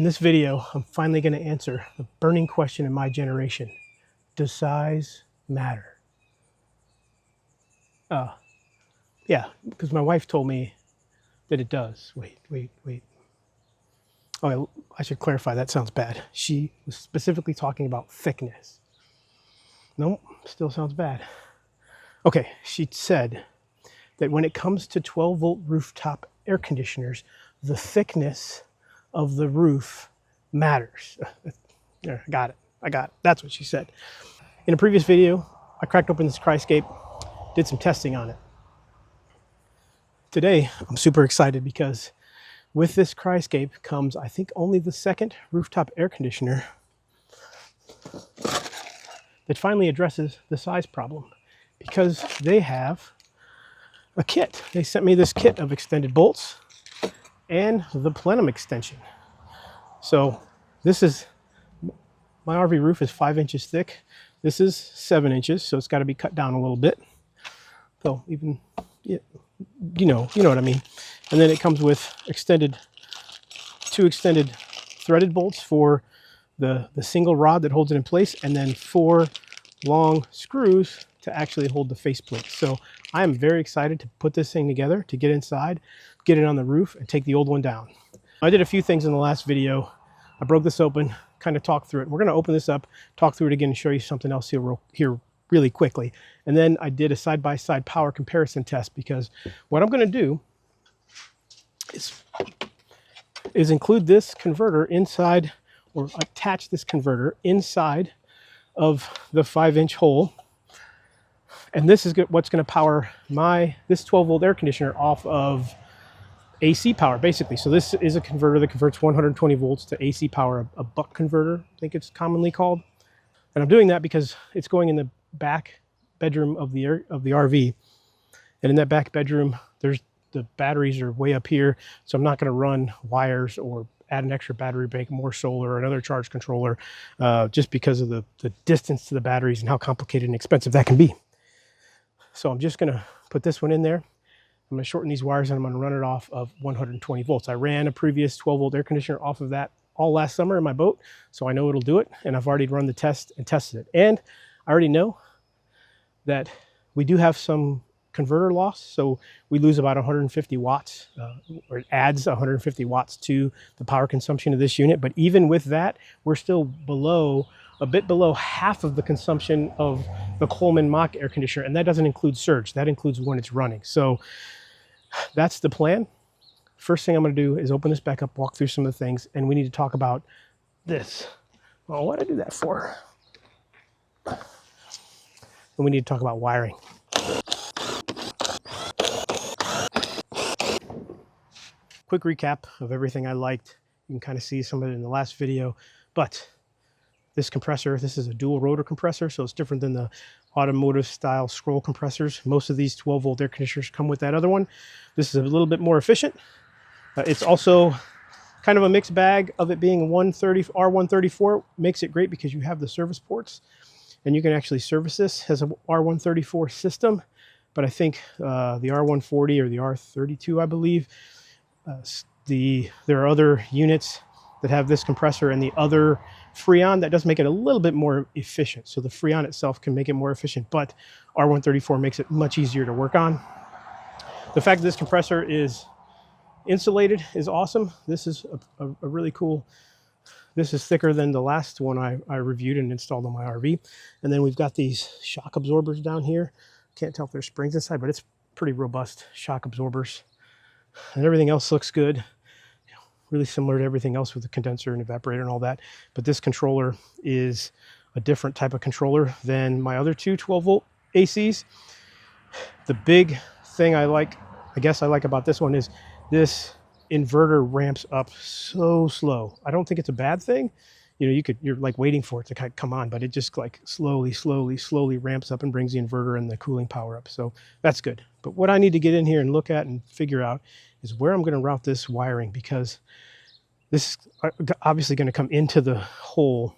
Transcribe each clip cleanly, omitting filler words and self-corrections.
In this video, I'm finally going to answer the burning question in my generation. Does size matter? Yeah, because my wife told me that it does. Wait. Oh, I should clarify, that sounds bad. She was specifically talking about thickness. Nope, still sounds bad. Okay, she said that when it comes to 12-volt rooftop air conditioners, the thickness of the roof matters. I got it. That's what she said. In a previous video, I cracked open this Kryscape, did some testing on it. Today, I'm super excited because with this Kryscape comes, I think, only the second rooftop air conditioner that finally addresses the size problem, because they have a kit. They sent me this kit of extended bolts and the plenum extension. So this is, my RV roof is 5 inches thick. This is 7 inches, so it's got to be cut down a little bit. So even, yeah, you know what I mean. And then it comes with two extended threaded bolts for the single rod that holds it in place, and then 4 long screws to actually hold the faceplate. So I am very excited to put this thing together, to get inside, get it on the roof, and take the old one down. I did a few things in the last video. I broke this open, kind of talked through it. We're going to open this up, talk through it again, and show you something else here really quickly. And then I did a side-by-side power comparison test, because what I'm going to do is include this converter inside, or attach this converter inside of the 5-inch hole. And this is what's going to power this 12-volt air conditioner off of AC power, basically. So this is a converter that converts 120 volts to AC power, a buck converter, I think it's commonly called. And I'm doing that because it's going in the back bedroom of the RV. And in that back bedroom, the batteries are way up here. So I'm not going to run wires or add an extra battery bank, more solar, or another charge controller, just because of the distance to the batteries and how complicated and expensive that can be. So I'm just going to put this one in there. I'm going to shorten these wires and I'm going to run it off of 120 volts. I ran a previous 12-volt air conditioner off of that all last summer in my boat, so I know it'll do it. And I've already run the test and tested it. And I already know that we do have some converter loss. So we lose about 150 watts, or it adds 150 watts to the power consumption of this unit. But even with that, we're still a bit below half of the consumption of the Coleman Mach air conditioner. And that doesn't include surge. That includes when it's running. So that's the plan. First thing I'm going to do is open this back up, walk through some of the things, and we need to talk about this. Well, what did I do that for? And we need to talk about wiring. Quick recap of everything I liked. You can kind of see some of it in the last video, but this compressor, this is a dual rotor compressor, so it's different than the automotive style scroll compressors. Most of these 12-volt air conditioners come with that other one. This is a little bit more efficient. It's also kind of a mixed bag of it being R134. Makes it great because you have the service ports and you can actually service this as a R134 system. But I think the R140 or the R32, I believe, there are other units that have this compressor and the other Freon. That does make it a little bit more efficient. So the Freon itself can make it more efficient, but R134 makes it much easier to work on. The fact that this compressor is insulated is awesome. This is a really cool, this is thicker than the last one I reviewed and installed on my RV. And then we've got these shock absorbers down here. Can't tell if there's springs inside, but it's pretty robust shock absorbers. And everything else looks good. Really similar to everything else with the condenser and evaporator and all that. But this controller is a different type of controller than my other two 12-volt ACs. The big thing I like about this one is this inverter ramps up so slow. I don't think it's a bad thing. You know, you're like waiting for it to come on, but it just like slowly ramps up and brings the inverter and the cooling power up. So that's good. But what I need to get in here and look at and figure out is where I'm going to route this wiring, because this is obviously going to come into the hole,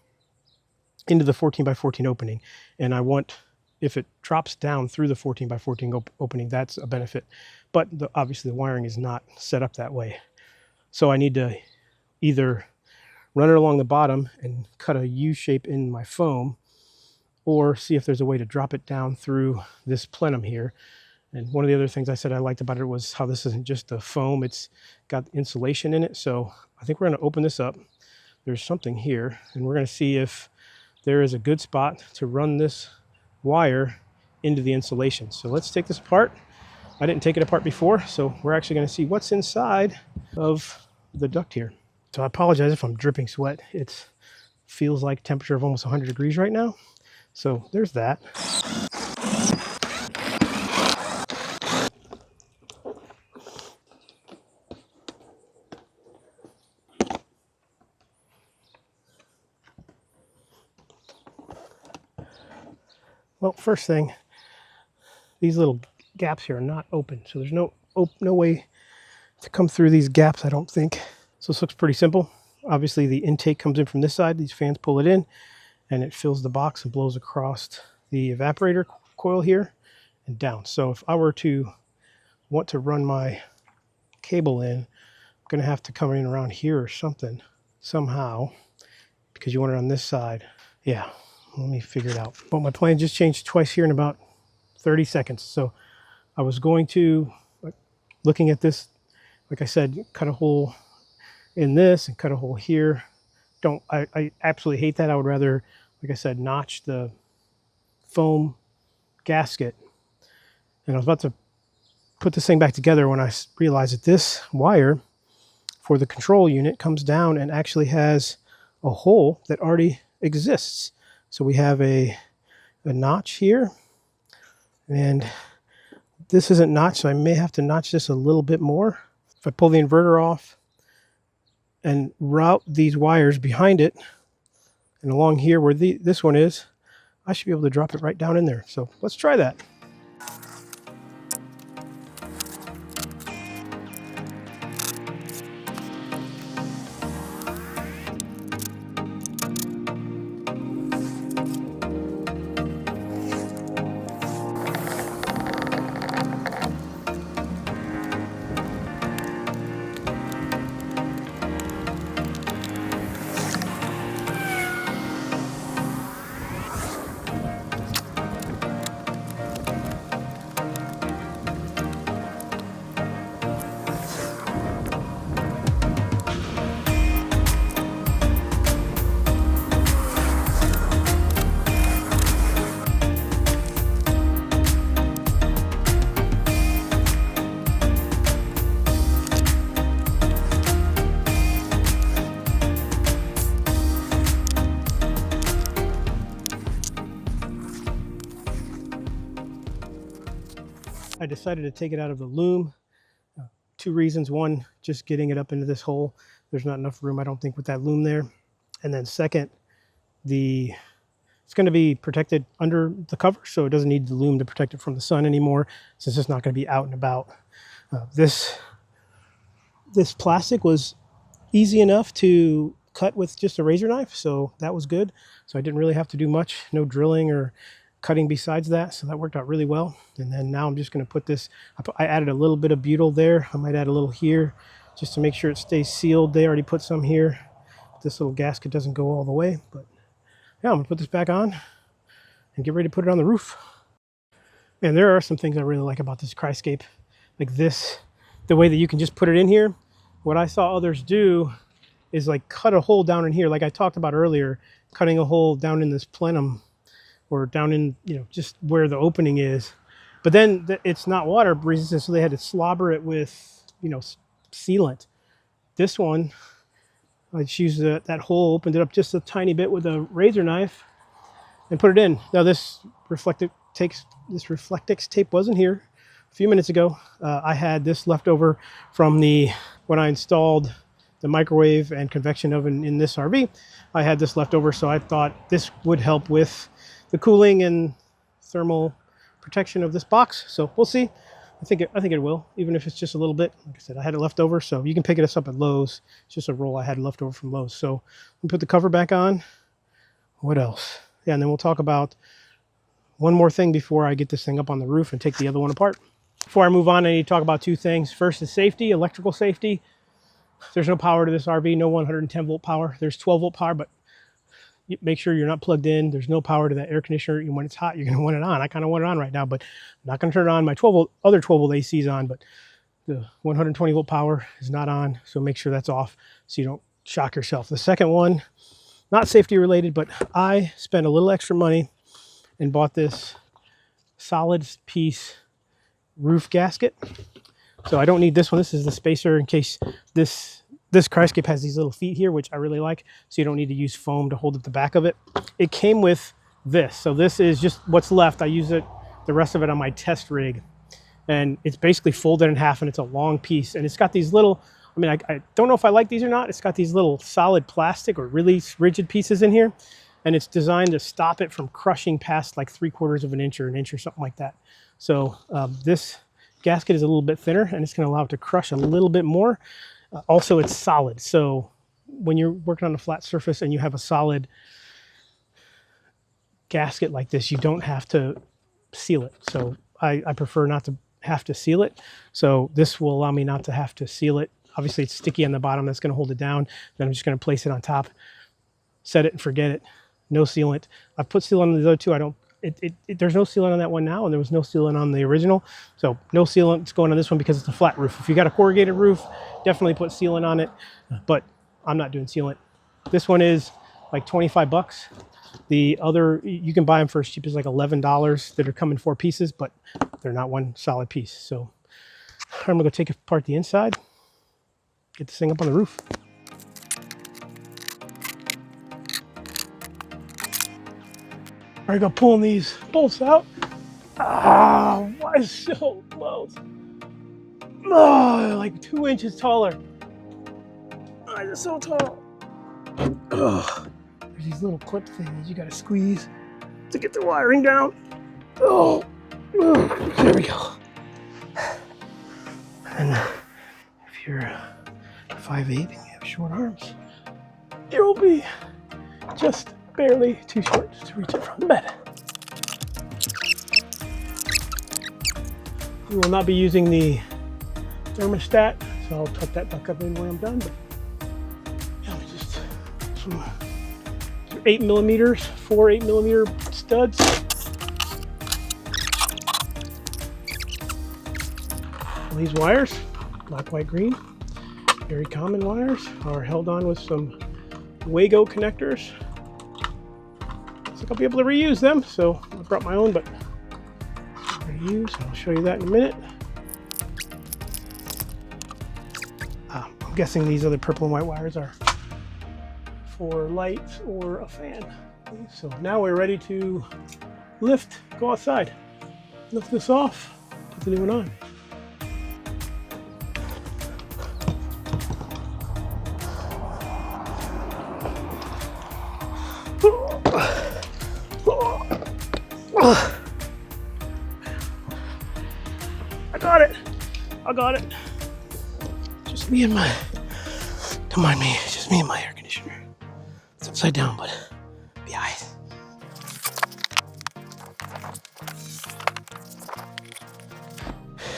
into the 14x14 opening. And I want, if it drops down through the 14x14 opening, that's a benefit. But obviously the wiring is not set up that way. So I need to either run it along the bottom and cut a U shape in my foam, or see if there's a way to drop it down through this plenum here. And one of the other things I said I liked about it was how this isn't just a foam, it's got insulation in it. So I think we're going to open this up. There's something here, and we're going to see if there is a good spot to run this wire into the insulation. So let's take this apart. I didn't take it apart before, so we're actually going to see what's inside of the duct here. So I apologize if I'm dripping sweat. It feels like temperature of almost 100 degrees right now. So there's that. Well, first thing, these little gaps here are not open, so there's no way to come through these gaps, I don't think. So this looks pretty simple. Obviously the intake comes in from this side, these fans pull it in, and it fills the box and blows across the evaporator coil here and down. So if I were to want to run my cable in, I'm going to have to come in around here or something, somehow, because you want it on this side. Yeah. Let me figure it out. But my plan just changed twice here in about 30 seconds. So I was going to, looking at this, like I said, cut a hole in this and cut a hole here. I absolutely hate that. I would rather, like I said, notch the foam gasket. And I was about to put this thing back together when I realized that this wire for the control unit comes down and actually has a hole that already exists. So we have a notch here, and this isn't notched, so I may have to notch this a little bit more. If I pull the inverter off and route these wires behind it and along here where this one is, I should be able to drop it right down in there. So let's try that. I decided to take it out of the loom. Two reasons. One, just getting it up into this hole. There's not enough room, I don't think, with that loom there. And then second, it's going to be protected under the cover, so it doesn't need the loom to protect it from the sun anymore, since it's not going to be out and about. This plastic was easy enough to cut with just a razor knife, so that was good. So I didn't really have to do much, no drilling or cutting besides that, so that worked out really well. And then now I'm just going to put this, I added a little bit of butyl there. I might add a little here just to make sure it stays sealed. They already put some here. This little gasket doesn't go all the way, but yeah, I'm going to put this back on and get ready to put it on the roof. And there are some things I really like about this Kryscape, like this, the way that you can just put it in here. What I saw others do is like cut a hole down in here, like I talked about earlier, cutting a hole down in this plenum or down in, just where the opening is. But then it's not water resistant, so they had to slobber it with, sealant. This one, I just used that hole, opened it up just a tiny bit with a razor knife and put it in. Now this Reflectix tape wasn't here a few minutes ago. I had this left over from when I installed the microwave and convection oven in this RV. I had this left over, so I thought this would help with the cooling and thermal protection of this box. So we'll see. I think it will, even if it's just a little bit. Like I said, I had it left over, so you can pick it up at Lowe's. It's just a roll I had left over from Lowe's. So we'll put the cover back on. What else? Yeah, and then we'll talk about one more thing before I get this thing up on the roof and take the other one apart. Before I move on, I need to talk about two things. First is safety, electrical safety. There's no power to this RV, no 110 volt power. There's 12 volt power, but make sure you're not plugged in. There's no power to that air conditioner. When it's hot, you're going to want it on. I kind of want it on right now, but I'm not going to turn it on. My 12 volt, other 12 volt AC is on, but the 120 volt power is not on. So make sure that's off so you don't shock yourself. The second one, not safety related, but I spent a little extra money and bought this solid piece roof gasket. So I don't need this one. This is the spacer in case this Kryscape has these little feet here, which I really like. So you don't need to use foam to hold up the back of it. It came with this. So this is just what's left. I use it, the rest of it on my test rig. And it's basically folded in half and it's a long piece. And it's got these little, I mean, I don't know if I like these or not. It's got these little solid plastic or really rigid pieces in here. And it's designed to stop it from crushing past like 3/4 of an inch or an inch or something like that. So this gasket is a little bit thinner and it's going to allow it to crush a little bit more. Also, it's solid. So when you're working on a flat surface and you have a solid gasket like this, you don't have to seal it. So I prefer not to have to seal it. So this will allow me not to have to seal it. Obviously, it's sticky on the bottom. That's going to hold it down. Then I'm just going to place it on top, set it and forget it. No sealant. I've put sealant on the other two. I don't. There's no sealant on that one now, and there was no sealant on the original. So no sealant is going on this one because it's a flat roof. If you got a corrugated roof, definitely put sealant on it. But I'm not doing sealant. This one is like 25 bucks. The other, you can buy them for as cheap as like $11 that are coming 4 pieces, but they're not one solid piece. So I'm gonna go take apart the inside, get this thing up on the roof. All right, go pulling these bolts out. Ah, why is it so close? Oh, like 2 inches taller. Why is it so tall? Ugh. There's these little clip things you gotta squeeze to get the wiring down. Oh, there we go. And if you're 5'8" and you have short arms, you'll be just barely too short to reach it from the bed. We will not be using the thermostat, so I'll tuck that back up in when I'm done. But yeah, just some 8mm, 4 8mm studs. These wires, black, white, green, very common wires, are held on with some Wago connectors. Looks like I'll be able to reuse them, so I brought my own, but reuse. I'll show you that in a minute. I'm guessing these other purple and white wires are for lights or a fan. So now we're ready to lift, go outside. Lift this off, put the new one on. I got it. Just me and my, don't mind me, it's just me and my air conditioner. It's upside down, but be alright.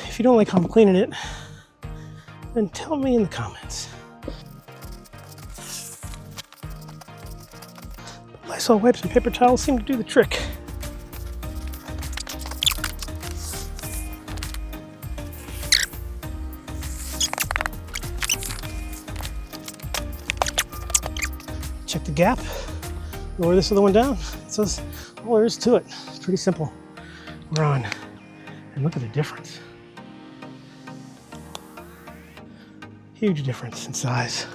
If you don't like how I'm cleaning it, then tell me in the comments. Lysol wipes and paper towels seem to do the trick. Check the gap, lower this other one down. That's all there is to it. It's pretty simple. We're on, and look at the difference. Huge difference in size.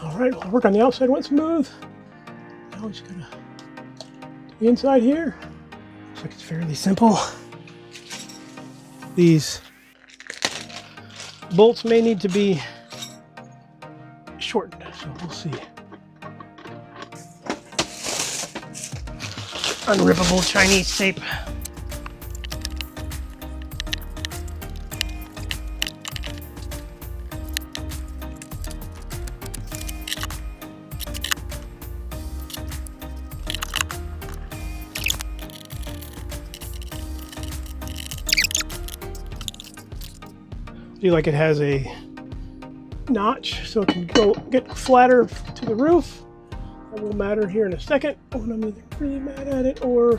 All right, well, work on the outside went smooth. Now we're just gonna do the inside here. Looks like it's fairly simple. These bolts may need to be shortened, so we'll see. Unrippable Chinese tape. feel like it has a notch so it can go get flatter to the roof. That will matter here in a second when I'm either really mad at it or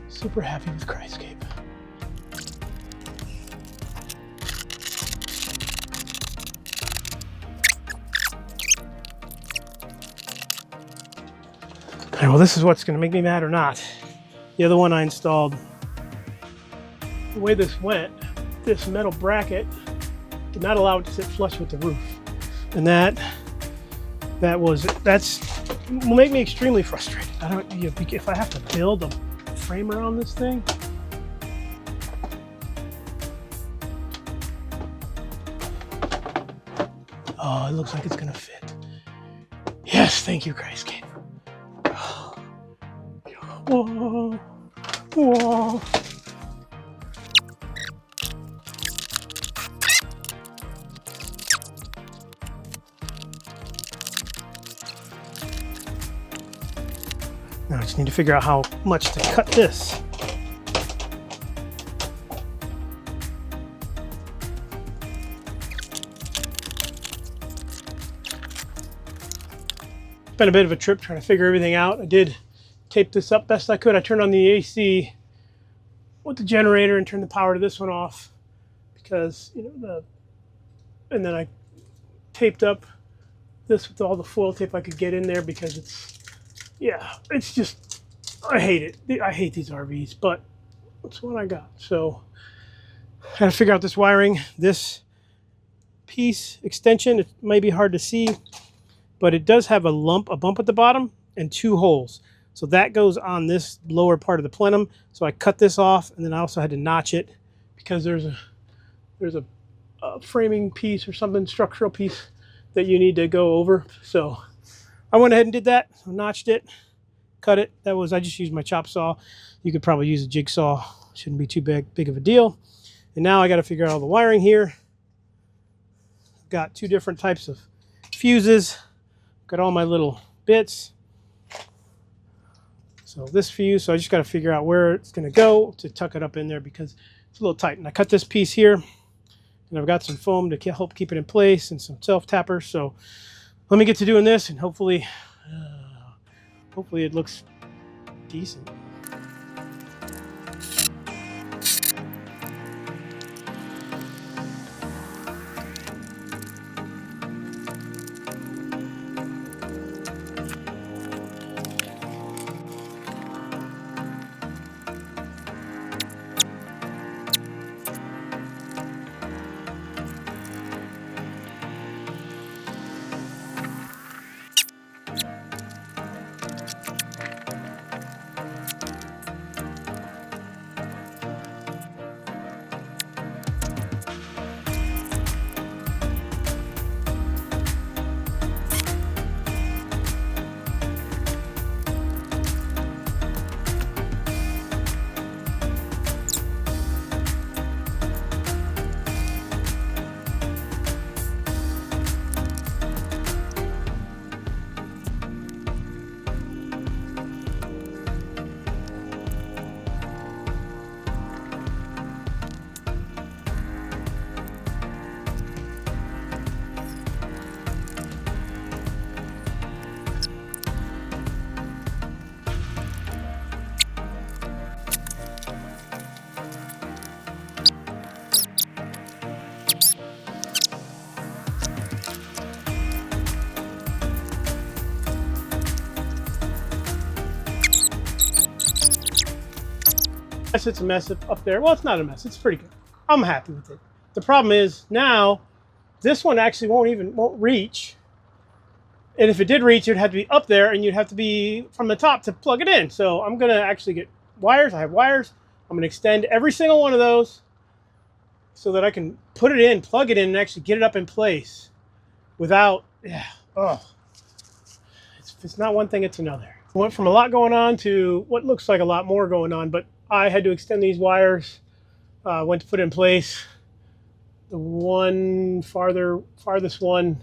super happy with Kryscape. All right, well, this is what's going to make me mad or not. The other one I installed, the way this went, this metal bracket did not allow it to sit flush with the roof, and that's will make me extremely frustrated. I don't, if I have to build a frame around this thing. Oh, it looks like it's gonna fit. Yes, thank you, Kryscape. Whoa, whoa. Now I just need to figure out how much to cut this. It's been a bit of a trip trying to figure everything out. I did tape this up best I could. I turned on the AC with the generator and turned the power to this one off because, you know, and then I taped up this with all the foil tape I could get in there because it's just, I hate it. I hate these RVs, but that's what I got. So I had to figure out this wiring. This piece extension, it may be hard to see, but it does have a bump at the bottom and 2 holes. So that goes on this lower part of the plenum. So I cut this off, and then I also had to notch it because there's a framing piece or something, structural piece that you need to go over. So I went ahead and did that. So notched it, cut it. I just used my chop saw. You could probably use a jigsaw. Shouldn't be too big of a deal. And now I got to figure out all the wiring here. Got 2 different types of fuses. Got all my little bits. So this fuse, so I just got to figure out where it's going to go to tuck it up in there because it's a little tight. And I cut this piece here, and I've got some foam to help keep it in place and some self-tappers. So let me get to doing this, and hopefully it looks decent. Yes, it's a mess up there. Well, it's not a mess. It's pretty good. I'm happy with it. The problem is now this one actually won't reach. And if it did reach, it would have to be up there, and you'd have to be from the top to plug it in. So I'm going to actually get wires. I have wires. I'm going to extend every single one of those so that I can put it in, plug it in, and actually get it up in place without, it's not one thing, it's another. I went from a lot going on to what looks like a lot more going on, but I had to extend these wires, went to put it in place. The one farthest one,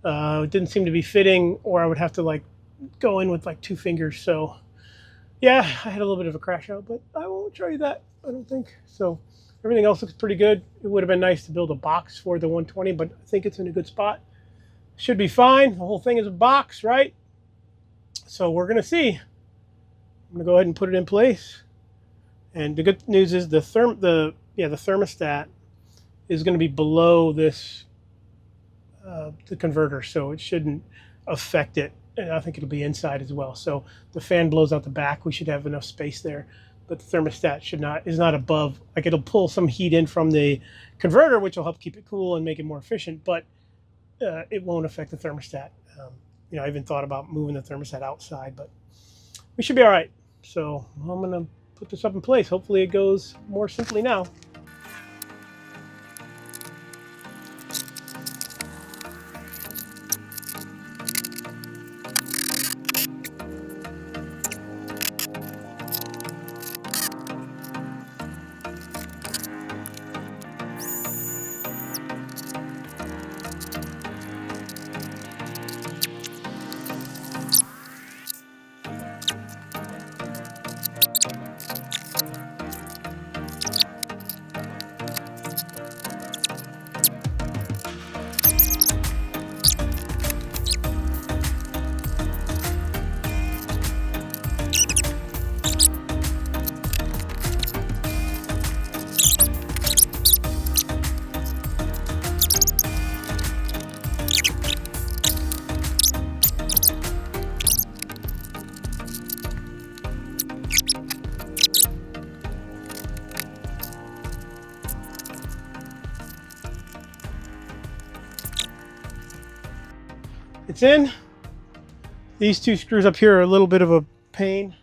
it didn't seem to be fitting, or I would have to like go in with like 2 fingers. So yeah, I had a little bit of a crash out, but I won't show you that, I don't think. So Everything else looks pretty good. It would have been nice to build a box for the 120, but I think it's in a good spot. Should be fine. The whole thing is a box, right? So we're going to see. I'm going to go ahead and put it in place. And the good news is the thermostat is going to be below this the converter, so it shouldn't affect it. And I think it'll be inside as well. So the fan blows out the back. We should have enough space there. But the thermostat is not above. Like, it'll pull some heat in from the converter, which will help keep it cool and make it more efficient. But it won't affect the thermostat. You know, I even thought about moving the thermostat outside, but we should be all right. So I'm gonna put this up in place. Hopefully it goes more simply now. It's in. These two screws up here are a little bit of a pain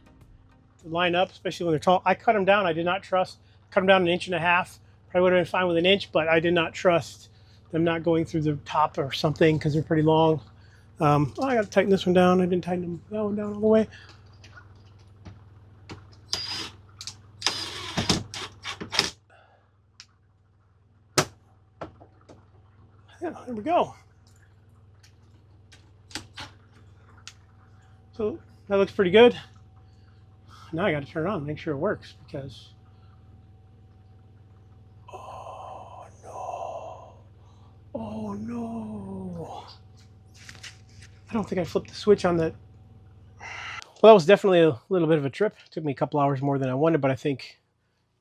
to line up, especially when they're tall. I cut them down. I did not trust. Cut them down 1.5 inches. Probably would have been fine with 1 inch, but I did not trust them not going through the top or something because they're pretty long. I got to tighten this one down. I didn't tighten that one down all the way. Yeah, there we go. So that looks pretty good. Now I got to turn it on and make sure it works because, oh no, I don't think I flipped the switch on that. Well, that was definitely a little bit of a trip. It took me a couple hours more than I wanted, but I think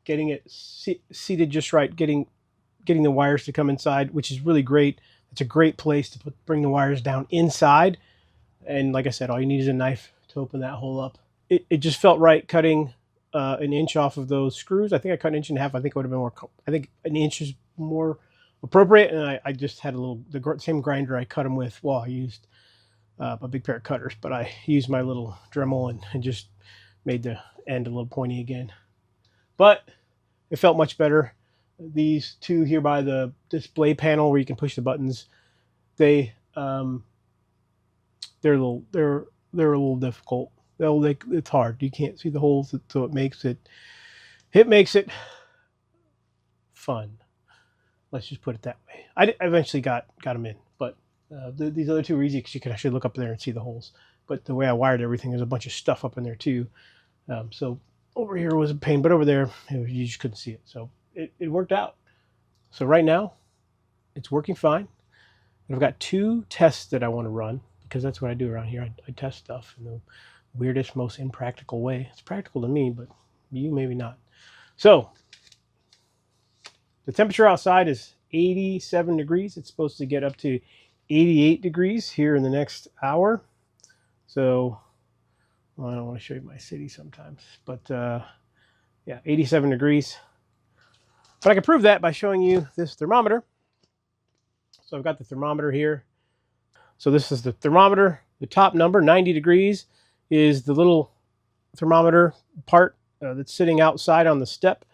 getting it seated just right, getting the wires to come inside, which is really great. It's a great place to bring the wires down inside. And like I said, all you need is a knife to open that hole up. It just felt right cutting 1 inch off of those screws. I think I cut 1.5 inches. I think it would have been more. I think 1 inch is more appropriate. And I just had the same grinder I cut them with. Well, I used a big pair of cutters, but I used my little Dremel and just made the end a little pointy again. But it felt much better. These two here by the display panel where you can push the buttons, they're a little difficult. It's hard. You can't see the holes, so it makes it fun. Let's just put it that way. I eventually got them in, but these other two are easy because you can actually look up there and see the holes. But the way I wired everything, there's a bunch of stuff up in there too. So over here was a pain, but over there you just couldn't see it. So it worked out. So right now it's working fine. And I've got 2 tests that I want to run, because that's what I do around here. I test stuff in the weirdest, most impractical way. It's practical to me, but you maybe not. So the temperature outside is 87 degrees. It's supposed to get up to 88 degrees here in the next hour. So, well, I don't want to show you my city sometimes, but yeah, 87 degrees. But I can prove that by showing you this thermometer. So I've got the thermometer here. So this is the thermometer. The top number, 90 degrees, is the little thermometer part that's sitting outside on the step.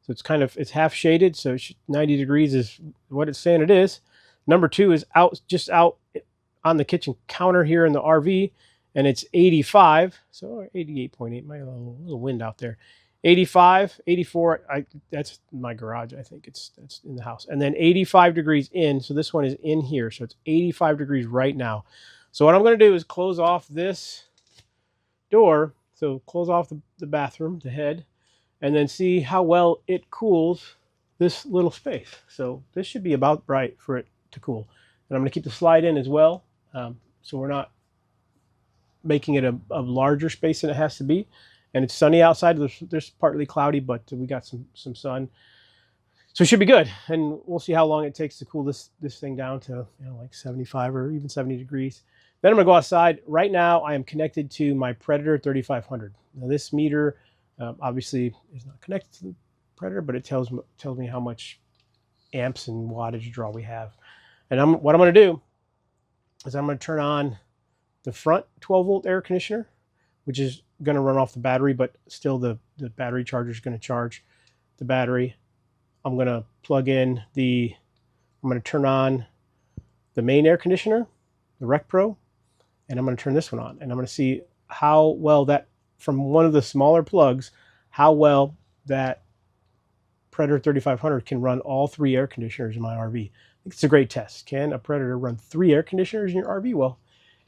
So it's half shaded. So 90 degrees is what it's saying it is. Number 2 is just out on the kitchen counter here in the RV, and it's 85. So 88.8. Might have a little wind out there. 85, 84. That's my garage. I think that's in the house. And then 85 degrees in. So this one is in here. So it's 85 degrees right now. So what I'm going to do is close off this door. So close off the bathroom, the head, and then see how well it cools this little space. So this should be about right for it to cool. And I'm going to keep the slide in as well, so we're not making it a larger space than it has to be. And it's sunny outside. There's partly cloudy, but we got some sun. So it should be good. And we'll see how long it takes to cool this thing down to, you know, like 75 or even 70 degrees. Then I'm going to go outside. Right now, I am connected to my Predator 3500. Now, this meter obviously is not connected to the Predator, but it tells me how much amps and wattage draw we have. And what I'm going to do is I'm going to turn on the front 12-volt air conditioner, which is going to run off the battery, but still the battery charger is going to charge the battery. I'm going to plug in I'm going to turn on the main air conditioner, the Rec Pro, and I'm going to turn this one on. And I'm going to see how well that, from one of the smaller plugs, how well that Predator 3500 can run all 3 air conditioners in my RV. I think it's a great test. Can a Predator run 3 air conditioners in your RV? Well,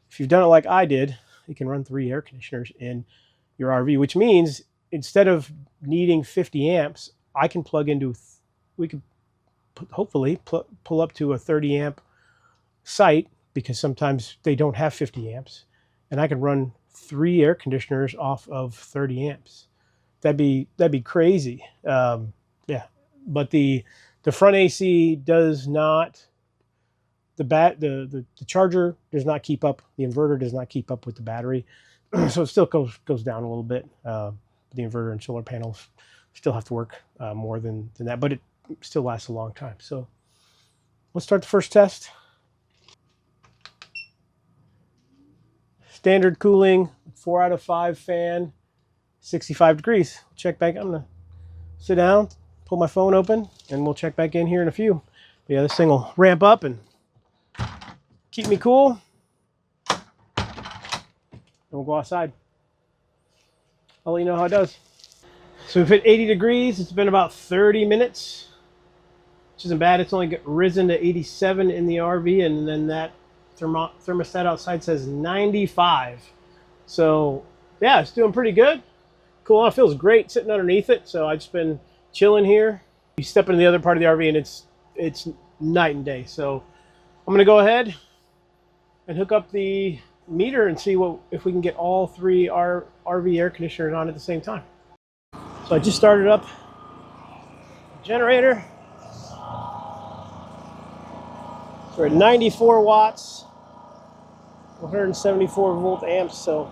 if you've done it like I did, you can run 3 air conditioners in your RV, which means instead of needing 50 amps, I can plug into, we could hopefully pull up to a 30 amp site, because sometimes they don't have 50 amps, and I can run 3 air conditioners off of 30 amps. That'd be crazy. Yeah, but the front AC does not, the charger does not keep up, the inverter does not keep up with the battery, so it still goes down a little bit. The inverter and solar panels still have to work more than that, but it still lasts a long time. So let's start the first test. Standard cooling, 4 out of 5 fan, 65 degrees. Check back. I'm gonna sit down, pull my phone open, and we'll check back in here in a few. But yeah, this thing will ramp up and keep me cool. And we'll go outside. I'll let you know how it does. So we've hit 80 degrees. It's been about 30 minutes, which isn't bad. It's only risen to 87 in the RV, and then that thermostat outside says 95. So yeah, it's doing pretty good. Cool. It feels great sitting underneath it. So I've just been chilling here. You step into the other part of the RV and it's night and day. So I'm going to go ahead and hook up the meter and see if we can get all 3 RV air conditioners on at the same time. So I just started up the generator. So we're at 94 watts, 174 volt amps, so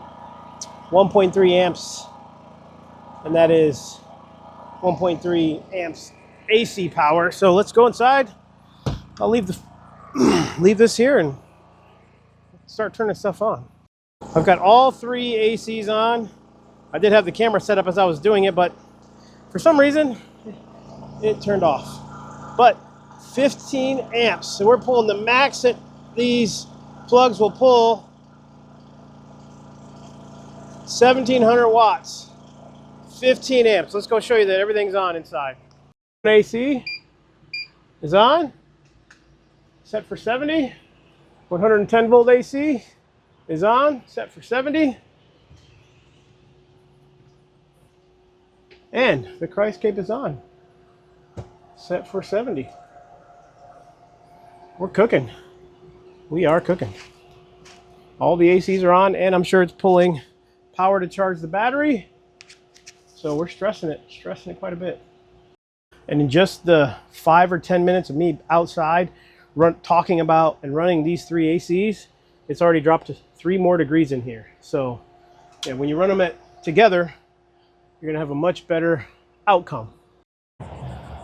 1.3 amps, and that is 1.3 amps AC power. So let's go inside. I'll leave this here and start turning stuff on. I've got all 3 ACs on. I did have the camera set up as I was doing it, but for some reason it turned off. But 15 amps, so we're pulling the max that these plugs will pull. 1700 watts, 15 amps. Let's go show you that everything's on inside. AC is on, set for 70. 110 volt AC is on, set for 70. And the Kryscape is on, set for 70. We're cooking. We are cooking. All the ACs are on, and I'm sure it's pulling power to charge the battery. So we're stressing it quite a bit. And in just the 5 or 10 minutes of me outside talking about and running these 3 ACs, it's already dropped to 3 more degrees in here. So yeah, when you run them together, you're gonna have a much better outcome.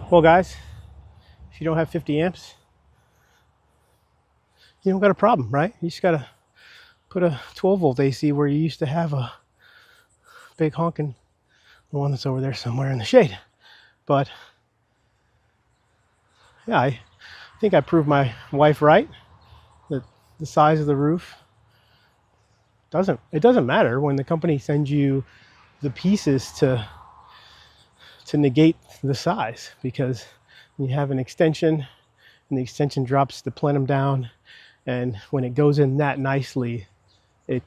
Well guys, if you don't have 50 amps, you don't got a problem, right? You just gotta put a 12 volt AC where you used to have a big honking, the one that's over there somewhere in the shade. But yeah, I think I proved my wife right that the size of the roof doesn't matter when the company sends you the pieces to negate the size, because you have an extension and the extension drops the plenum down, and when it goes in that nicely, it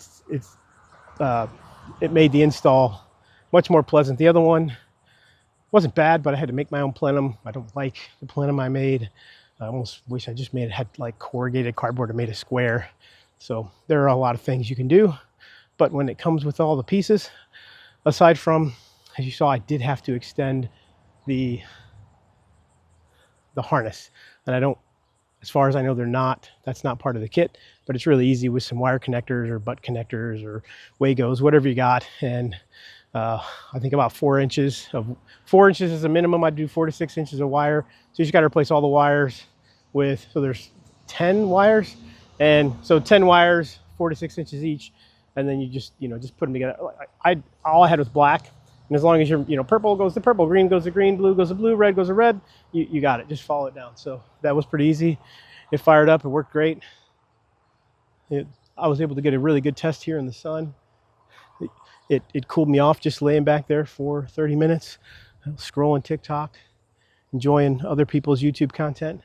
made the install much more pleasant. The other one wasn't bad, but I had to make my own plenum. I don't like the plenum I made. I almost wish I just had like corrugated cardboard and made a square. So there are a lot of things you can do, but when it comes with all the pieces, aside from, as you saw, I did have to extend the harness, and I don't, as far as I know, that's not part of the kit, but it's really easy with some wire connectors or butt connectors or Wagos, whatever you got. And I think about 4 inches is a minimum. I'd do 4 to 6 inches of wire. So you just got to replace all the wires so there's 10 wires. And so 10 wires, 4 to 6 inches each. And then you just put them together. All I had was black. And as long as purple goes to purple, green goes to green, blue goes to blue, red goes to red, you got it. Just follow it down. So that was pretty easy. It fired up. It worked great. I was able to get a really good test here in the sun. It cooled me off just laying back there for 30 minutes, scrolling TikTok, enjoying other people's YouTube content,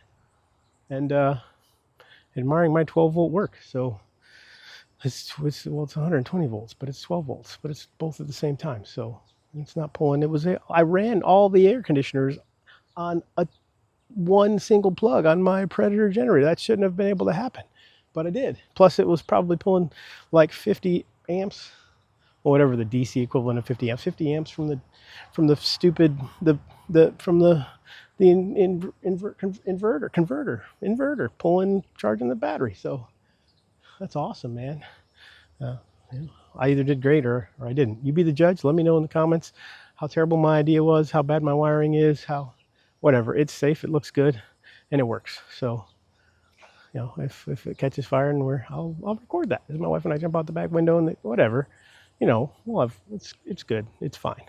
and admiring my 12-volt work. So it's 120 volts, but it's 12 volts, but it's both at the same time. So it's not pulling. I ran all the air conditioners on one single plug on my Predator generator. That shouldn't have been able to happen, but I did. Plus it was probably pulling like 50 amps or whatever the DC equivalent of 50 amps. 50 amps from the inverter charging the battery. So that's awesome, man. I either did great or I didn't. You be the judge. Let me know in the comments how terrible my idea was, how bad my wiring is, whatever. It's safe, it looks good, and it works. So, if it catches fire and I'll record that as my wife and I jump out the back window and whatever. It's good. It's fine.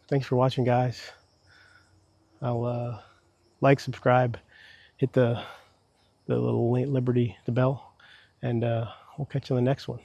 Thanks for watching, guys. I'll like, subscribe, hit the little Liberty, the bell, and we'll catch you on the next one.